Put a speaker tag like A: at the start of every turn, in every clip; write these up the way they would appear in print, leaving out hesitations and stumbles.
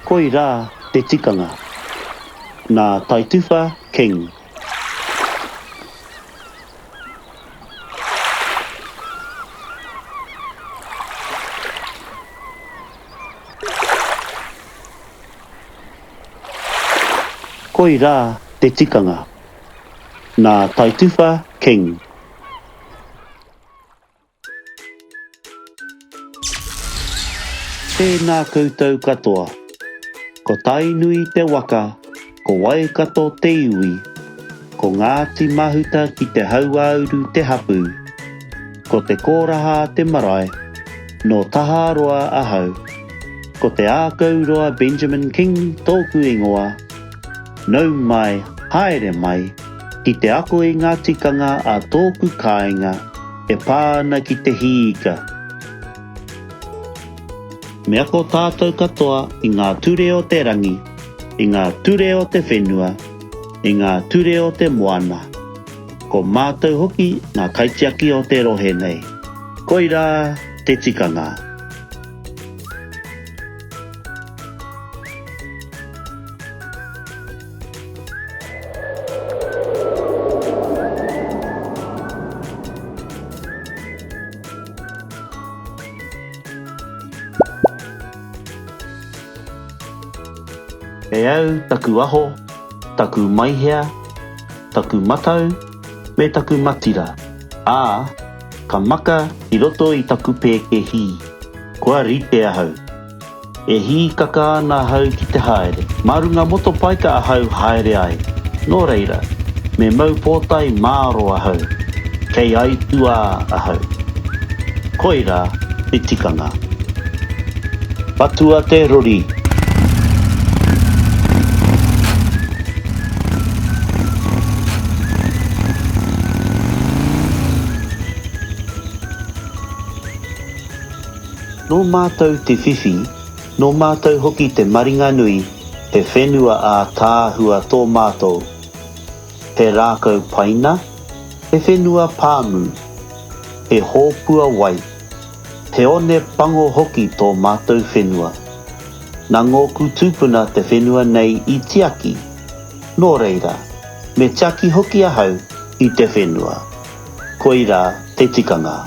A: Koira te tikanga. Nā taituwha king. Koira te tikanga. Nā taituwha king. Tēnā koutou katoa. Ko tainui te waka, ko waikato te iwi, ko Ngāti Mahuta ki te hauauru te hapu, ko te kōraha te marae, no taharoa ahau, ko te ākauroa Benjamin King tōku ingoa, nau mai, haere mai, ki te ako i ngā tikanga a tōku kāinga, e pāna ki te hiika. Me ako tātou katoa i ngā ture o te rangi, i ngā ture o te whenua, i ngā ture o te moana. Ko mātou hoki ngā kaitiaki o te rohe nei. Koira te tikanga. E au taku aho, taku maihea, taku matau, me taku matira. Ā, ka maka i roto i taku pēke hi. Kua rite ahau. E hi kaka ana hau ki te haere. Marunga moto pai ka ahau haere ai. Nō reira, me mau pōtai māro ahau. Kei ai tua ahau. Koira te tikanga. Patua te rori. No mātou te whiwhi, no mātou hoki te maringa nui, he whenua a tāhua tō mātou. He rākau paina, he whenua pāmu, he hōpua wai, he one pango hoki tō mātou whenua. Nā ngōku tūpuna te whenua nei i tiaki, nō reira, me tiaki hoki ahau i te whenua. Koira te tikanga.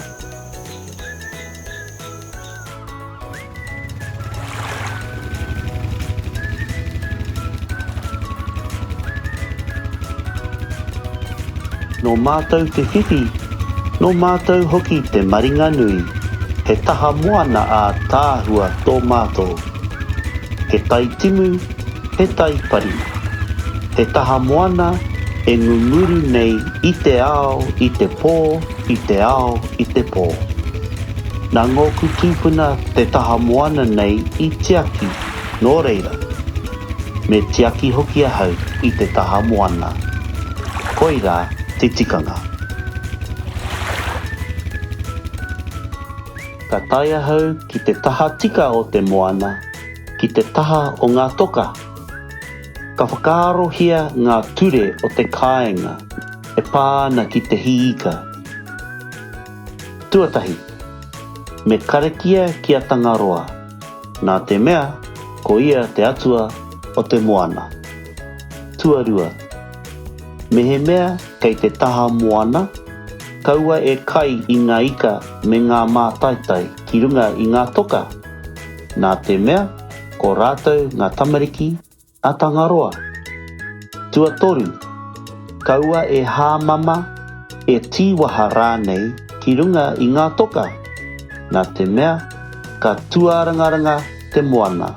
A: No mātou te whiwhi, no mātou hoki te maringa nui, he taha moana a tāhua tō mātou. He tai timu, he tai pari. He taha moana e ngunguru nei i te ao, i te pō, i te ao, i te pō. Nā ngōku tūpuna te taha moana nei i tiaki, nō reira. Me tiaki hoki ahau i te taha moana. Koira te tikanga. Ka tai ahau ki te taha tika o te moana, ki te taha o ngā toka. Ka whakaarohia ngā ture o te kāinga, e pāna ki te hiika. Tuatahi, me karekia ki a tangaroa, nā te mea, ko ia te atua o te moana. Tuarua, me he mea kei te taha moana, kaua e kai i ngā ika me ngā mātaitai ki runga i ngā toka. Nā te mea, ko rātou ngā tamariki a tangaroa. Tua toru, kaua e hāmama e tīwaha rānei ki runga i ngā toka. Nā te mea, ka tuarangaranga te moana.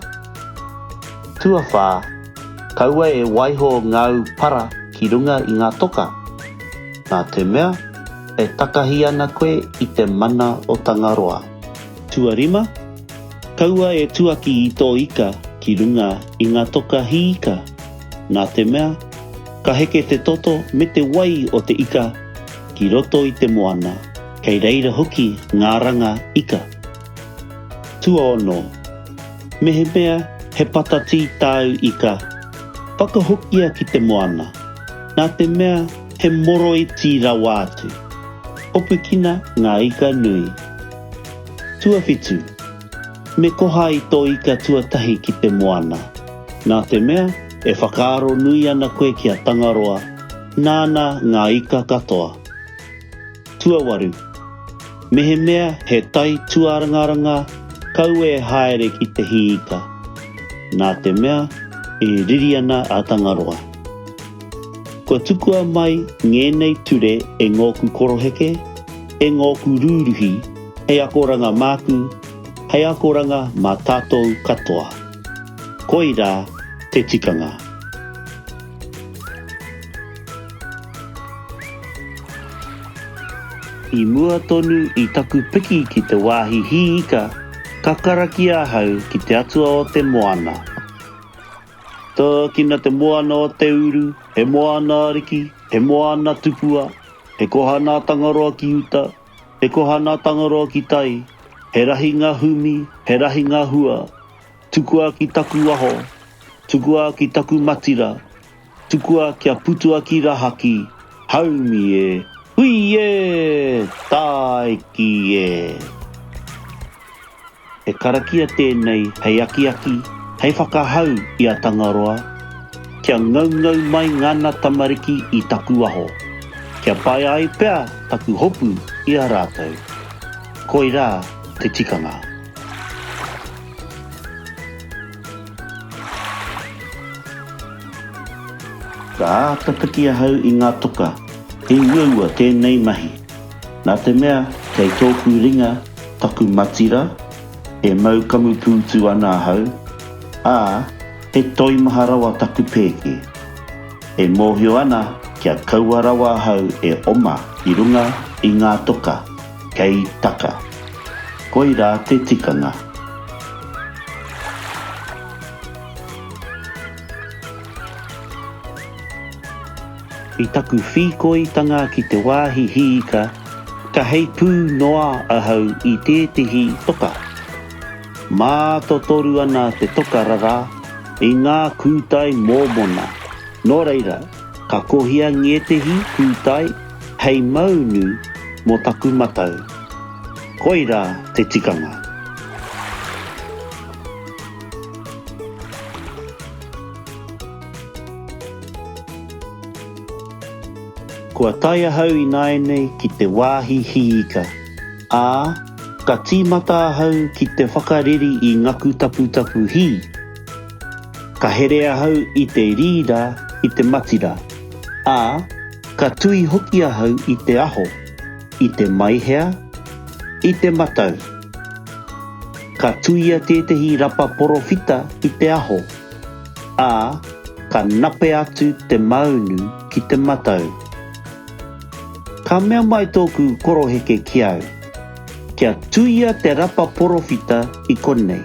A: Tua whā, kaua e waiho ngau para ki runga i ngā toka. Nā te mea, e takahi ana koe i te mana o tangaroa. Tua rima, kaua e tuaki i tō ika ki runga i ngā toka hi ika. Nā te mea, ka heke te toto me te wai o te ika ki roto i te moana, kei reira hoki ngā ranga ika. Tua ono, me he mea he patati tāu ika, whakahokia ki te moana. Nā te mea he moro i tī rawa atu. Hopukina ngā ika nui. Tua whitu, me koha i tō ika tuatahi ki te moana. Nā te mea, e whakaaro nui ana koe ki a Tangaroa, nāna ngā ika katoa. Tuawaru, mehe mea he tai tuarangaranga, kau e haere ki te hiika. Nā te mea, e riri ana a Tangaroa. Kua tukua mai ngenei ture e ngōku koroheke, e ngōku rūruhi, hei akoranga māku, hei akoranga mā tātou katoa. Koira te tikanga. I mua tonu i taku piki ki te wāhi hiika, kakaraki ahau ki te atua o te moana. Tā kina te moana o te uru, he moana ariki, he moana tupua, he kohana Tangaroa ki uta, he kohana Tangaroa ki tai, he rahi ngā humi, he rahi ngā hua, tukua ki taku aho, tukua ki taku matira, tukua kia putua ki rahaki, haumi e, hui e, taiki e. He karakia tēnei, hei aki, hei whakahau i a Tangaroa, kia ngaungau mai ngana tamariki i taku aho, kia pai ai pea taku hopu i a rātou. Koira te tikanga. Ka ātataki ahau i ngā toka, he uaua tēnei mahi. Nā te mea, kei tōku ringa, taku matira, e mau kamu pūtu ana ahau, ā, he toi maharawa taku pēke. E mōhio ana kia kauarawa hau e oma i runga i ngā toka, kei taka. Koira te tikanga. I taku whikoitanga ki te wāhi hiika, ka hei pū noa ahau i tētehi toka. Mā totoru ana te toka rara i ngā kūtai mōmona. Nō reira, ka kohia ngetehi kūtai hei maunu mō taku matau. Koira te tikanga. Kua tai ahau i naenei ki te wāhi hiika. Ā, ka tīmata ahau ki te whakariri i ngaku tapu hi. Ka here ahau i te rīra i te matira. Ā, ka tui hoki ahau i te aho, i te maihea, i te matau. Ka tuia tētehi rapa porofita i te aho. Ā, ka nape atu te maunu ki te matau. Ka mea mai tōku koroheke ki au. Kia tuia te rapa porofita i konei.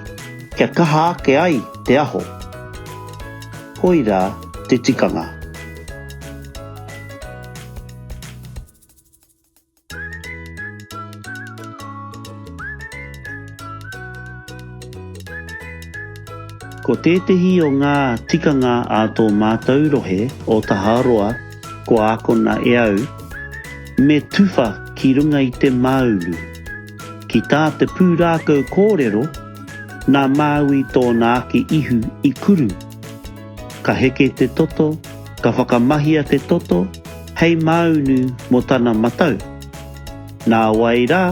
A: Kia kaha ake ai te aho. Koira te tikanga. Ko tētehi o ngā tikanga a tō mātou rohe o Taharoa, ko ākona e au, me tuwha ki runga i te mauru. Ki tā te pūrākau kōrero, nā māui tōna ake ihu i kuru. Ka heke te toto, ka whakamahia te toto, hei maunu mo tana matau. Nā wai rā,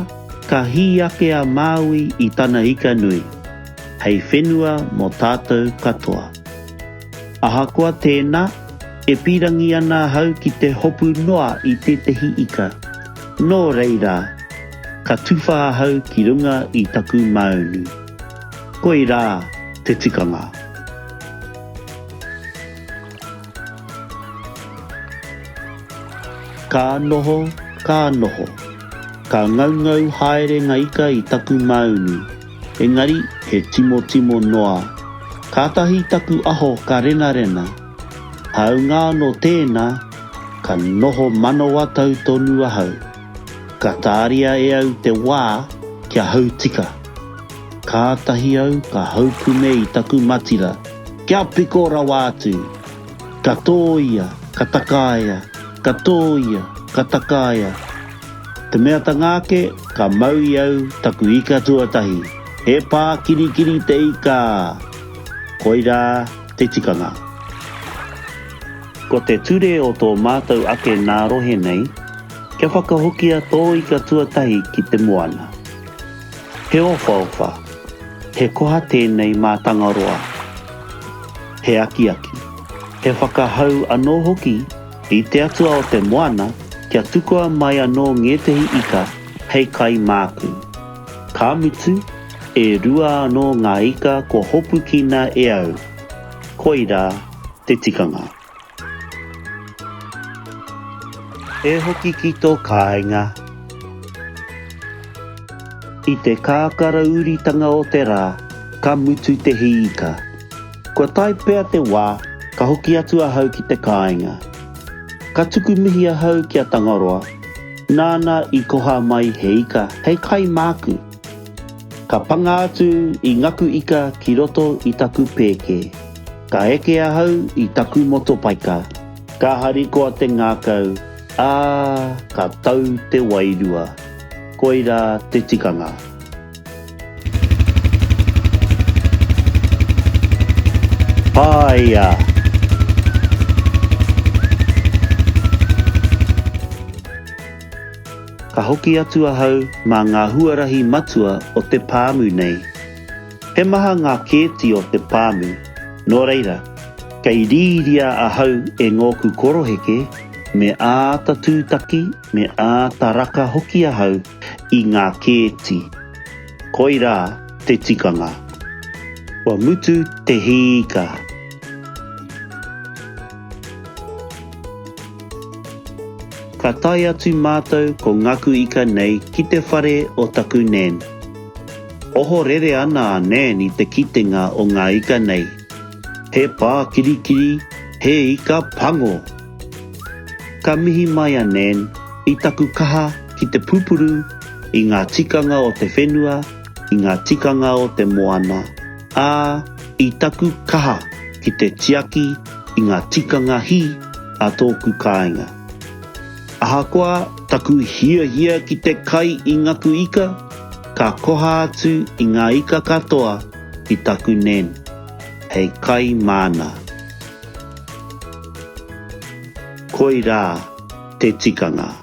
A: ka hi ake a māui i tana ika nui. Hei whenua mo tātou katoa. Ahakoa tēnā, e pirangi ana hau ki te hopu noa i tētehi ika. Nō reira, ka tuwha hau ki runga i taku maunu. Koira te tikanga. Ka noho, ka noho. Ka ngaungau haere ngā ika i taku maunu. Engari, he timo noa. Kātahi taku aho ka rena. Hau ngā no tēnā, ka noho manawa tau tonu ahau. Ka tāria e au te wā kia hau tika. Kātahi au ka haupume i taku matira. Kia piko rawa atu. Ka tōia, ka takaia, ka tōia, ka takaia. Te mea tangāke, ka mau i au taku ika tuatahi. He pā kirikiri te ika. Koira te tikanga. Ko te ture o tō mātou ake nā rohe nei, kia whakahokia tō i ka tuatahi ki te moana. He ofa, he koha tēnei mā tangaroa. He aki, he whakahau anō hoki i te atua o te moana kia tukoa mai anō ngetehi ika hei kai māku. Ka mitu e rua anō ngā ika ko hopu kina e au. Koira te tikanga. E hoki ki tō kāinga. I te kākara uritanga o te rā, ka mutu te hiika. Kua tai pēr te wā, ka hoki atu ahau ki te kāinga. Ka tuku mihi ahau ki a Tangaroa, nāna i koha mai he ika, hei kai māku. Ka panga atu i ngaku ika ki roto i taku pēke. Ka eke ahau i taku motopaika. Ka harikoa te ngākau, ka tau te wairua. Koira te tikanga. Paia. Ka hoki atu ahau mā ngā huarahi matua o te pāmu nei. He maha ngā kēti o te pāmu, nō reira, kei rīria ahau e ngōku koroheke, me āta tūtaki, me āta raka hoki ahau i ngā kēti. Koira te tikanga. Wa mutu te hīka. Ka tai atu mātou ko ngaku ika nei ki te whare o taku nen. Oho rere ana a nen i te kitenga o ngā ika nei. He pā kirikiri, he ika pango. Ka mihi mai a nen i taku kaha ki te pupuru, i ngā tikanga o te whenua, i ngā tikanga o te moana, i taku kaha ki te tiaki, i ngā tikanga hi a tōku kāinga. Ahakoa taku hia ki te kai i ngaku ika, ka koha atu i ngā ika katoa i taku nen, hei kai mana. Koira te tikanga.